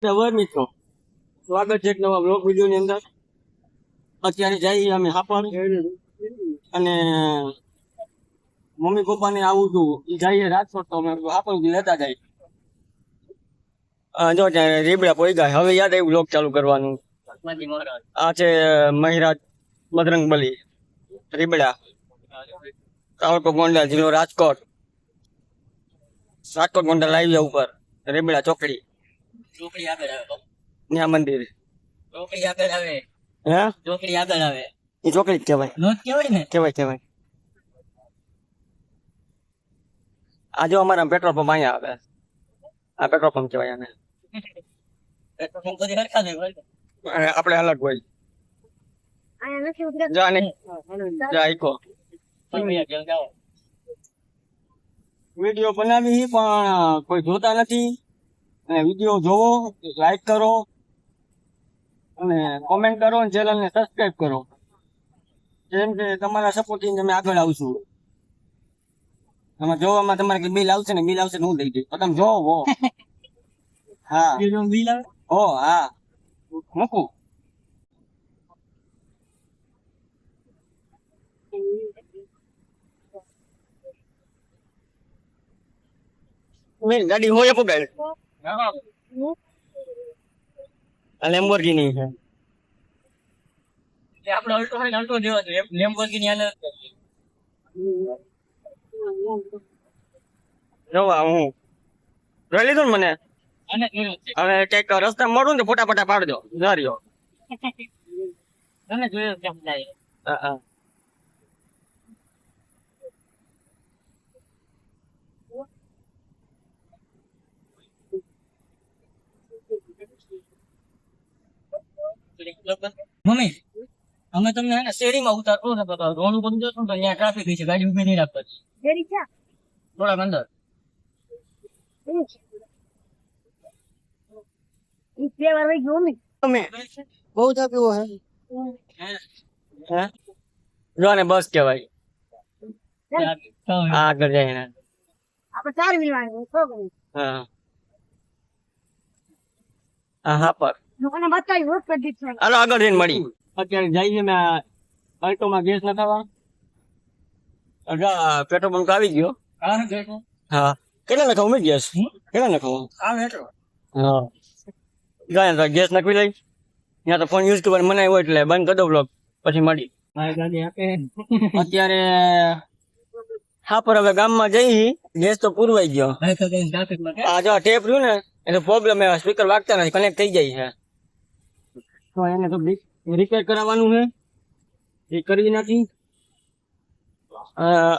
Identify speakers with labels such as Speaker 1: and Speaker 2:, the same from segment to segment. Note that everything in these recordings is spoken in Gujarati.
Speaker 1: નમસ્કાર મિત્રો, સ્વાગત છે એક નવા બ્લોગ વિડીયો ની અંદર. અત્યારે જઈએ અમે હાપર અને મમ્મી પપ્પા ને આવું છું જઈએ રાજકોટ, તો અમે હાપર લેતા જાય. જો ત્યાં રીબડા પોઈ ગયા. હવે યાદ આવ્યું બ્લોગ ચાલુ કરવાનું. આ છે મહિરાજ બજરંગ બલી રીબડા, તાલુકો ગોંડલ, જિલ્લો રાજકોટ. રાજકોટ ગોંડલ હાઈવે ઉપર રીબડા ચોકડી આગળ આવે ત્યાં મંદિર. ચોકડી આગળ આવે. હે ચોકડી આગળ આવે. એ ચોકડી જ કહેવાય. નો કહેવાય ને? કહેવાય. આ જો અમારા પેટ્રોલ પંપ અહીંયા આવે. આ પેટ્રોલ પંપ કહેવાય આને. પેટ્રોલ પંપ બધી હરખા જ હોય. આપણે અલગ હોય. જા ને જા ઈકો વિડીયો બનાવી પણ કોઈ જોતા નથી. અને વિડીયો જોવો, લાઈક કરો અને કોમેન્ટ કરો અને ચેનલને સબસ્ક્રાઇબ કરો. જેમ કે તમારા સપોર્ટથી અમે આગળ આવશું. તમે જોવામાં તમારે કે બિલ આવશે ને, બિલ આવશે હું દઈ દઈશ. તમે જોવો. હા બિલ આવે. ઓ હા મૂકું. ગાડી હોય પકડ. લેમ્બોર્ગિની છે. આપણે અલ્ટો હોય ને અલ્ટો જેવો છે. લેમ્બોર્ગિની આને જોવા હું જોઈ લીધું ને મને. હવે કઈક રસ્તા મળું ને ફોટા પાડજો. જાર્યો તને જોયો કેમ થાય. હા મમ્મી, અમે તમને હે ને શેરીમાં ઉતારતો ને તો રોડ ઉપર જશો તો અહીંયા ટ્રાફિક છે, ગાડી ઉભી નહીં રાખવા. શેરી ક્યાં? થોડાક અંદર. બહુ થાક્યો હે. જો ને બસ કહેવાય. આગળ જાય ને આપણે 4 મિનિટ. હા હા પર હાલો આગળ જઈને મળી. અત્યારે જઈએ ને અલ્ટોમાં ગેસ નખાવા. પેટ્રોલ પંપ આવી ગયો. હા કેટલા નખાવું મેં ગેસ? કેટલા નખાવું? હા જાય ગેસ નાખી લઈ. ત્યાં તો ફોન યુઝ કરવાનું મનાય હોય એટલે બંધ કરી દો બ્લોગ, પછી મળી. અત્યારે હા પર હવે ગામમાં જઈ. ગેસ તો પૂરવાઈ ગયો. આ જો ટેપ રહ્યું ને એટલે પ્રોબ્લેમ સ્પીકર વાગતા નથી, કનેક્ટ થઈ જાય છે. તો એને તો રિપેર કરાવવાનું છે, એ કરવી નાખી.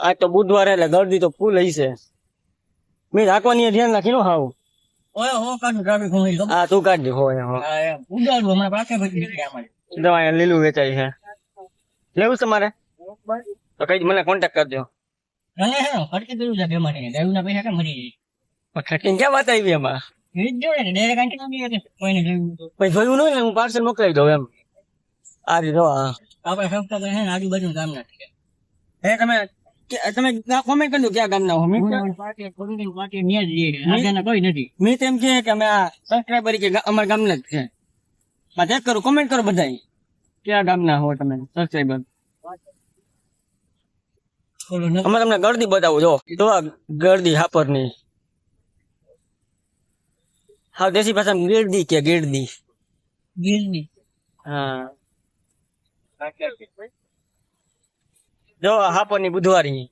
Speaker 1: આજ તો બુધવાર એટલે ગરદી તો ફૂલ હશે. મેં રાખવાની ધ્યાન રાખી નો હાવ. હા તું કાઢજો. દવા લીલું વેચાય છે. લેવું તમારે તો કઈ મને કોન્ટેક્ટ કરજો. ખર્ચીને ક્યાં વાત આવી એમાં? જોયું નહીં ને હું પાર્સલ મોકલાવી દઉં એમ. આ રીતે આપણે આજુબાજુ ગામ ના તમે કોમેન્ટ કરજો ક્યાં ગામના હો. કોઈ નથી. મેં તેમ છે કે અમે આ સબસ્ક્રાઈબર કે અમારા ગામના જ છે. ચેક કરો, કોમેન્ટ કરો બધા ક્યાં ગામના હો તમે સબસ્ક્રાઈબર. અમે તમને ગરદી બતાવું. જો ગરદી હાપર ની હા દેશી ભાષામાં ગીરદી કે ગીરદી. હા જો હાપર ની બુધવારી.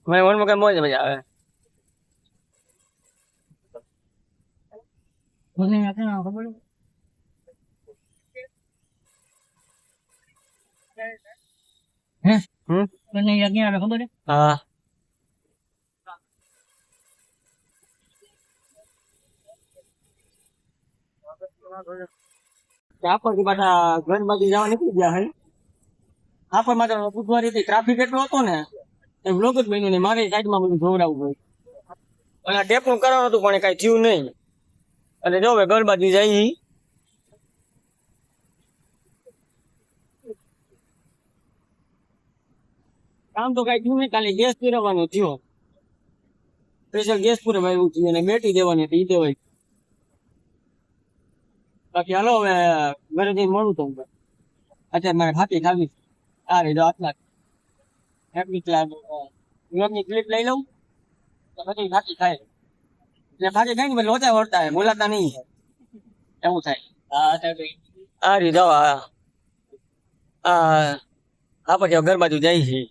Speaker 1: વનમાં કઈ મોજ મજા આવે. હા હાપર થી પાછા ઘર બાજુ જવા નીકળી ગયા. હે હાપર માં તો બુધવારે ટ્રાફિક એટલો હતો ને એ બ્લોક જ બન્યું ને. મારી સાઈડમાં બધું જોવડાવવું હોય. અને આ ટેપનું કરવાનું હતું પણ કઈ થયું નહીં. એટલે જો ઘર બાજુ જઈ. કામ તો કઈ થયું નહીં, ખાલી ગેસ પુરવવાનો થયો. સ્પેશિયલ ગેસ પુરવાયું થયું અને બેટી દેવાની હતી, ઈ દેવાય. બાકી હાલો હવે ઘરે જઈને મળું તમને. અત્યારે મારે ફાટી ખાવી છે. આ રહી આટલા ની ક્લિપ લઈ લઉં તો પછી ફાટી ખાય. એટલે ફાટી ખાય ને પછી લોચા વળતા હોય, બોલાતા નહીં એવું થાય. આ રહી દવા આ પછી ઘર બાજુ જાય છે.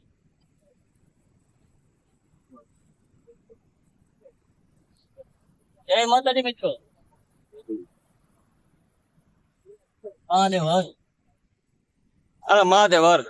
Speaker 1: જય માતાજી મિત્રો. અરે મહાદેવ હર.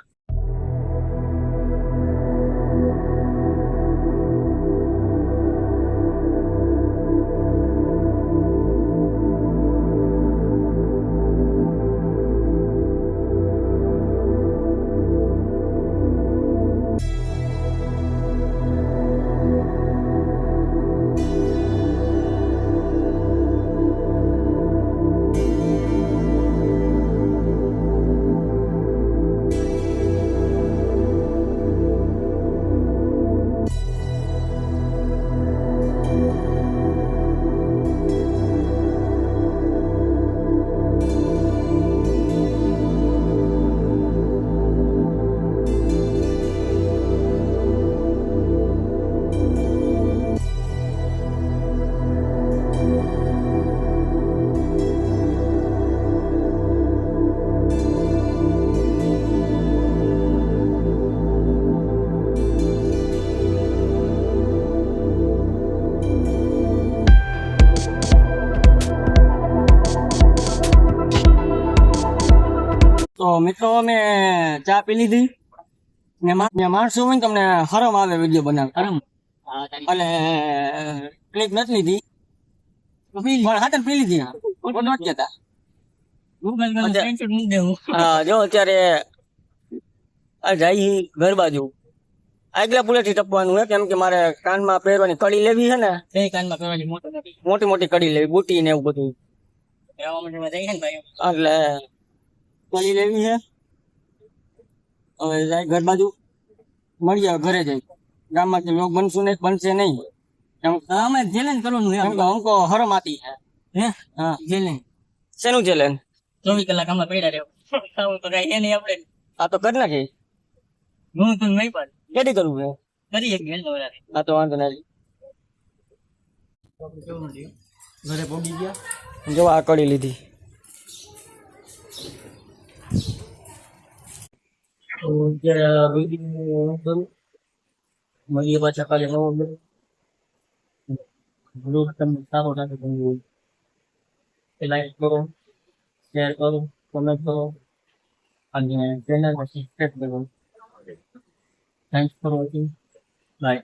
Speaker 1: તો મિત્રો અમે ચા પી લીધી ને માણસો હોય ને તમને હરમ આવે વિડીયો બનાવે હરમ અને ક્લિક નથી લીધી પણ હાથે પી લીધી નથી જતા. હા જો અત્યારે આ જાય ઘર બાજુ આગલા પુલેથી ટપવાનું હે, કેમ કે મારે કાનમાં પહેરવાની કડી લેવી છે ને, કાનમાં પહેરવાની મોટી મોટી કડી લેવી, બુટી ને એવું બધું, એટલે કડી લેવી છે. હવે જાય ઘર બાજુ મળી આવે, ઘરે જાય. ગામમાં કે લોક બનશું નહીં, બનશે નહીં. અમે ચેલેન્જ કરવાનું અંકો હરમ આતી છે. હે હા ચેલેન્જ. શેનું ચેલેન્જ? 24 કલાક આમાં પડ્યા રહ્યો તો કઈ હે નહીં આપણે. આ તો કરી નાખી. હું તો નહીં પાડ. કેદી કરવું છે? કરી એક ગેલ દોરા. આ તો વાંધો નહીં. ઘરે પહોંચી ગયા. જો આ કડી લીધી. મળીએ પાછા કાલે નવો બ્લોગ તમને સારો લાગે તો લાઈક કરો, શેર કરો, કમેન્ટ કરો અને ચેનલને સબસ્ક્રાઈબ કરો. Thanks for watching. બાય.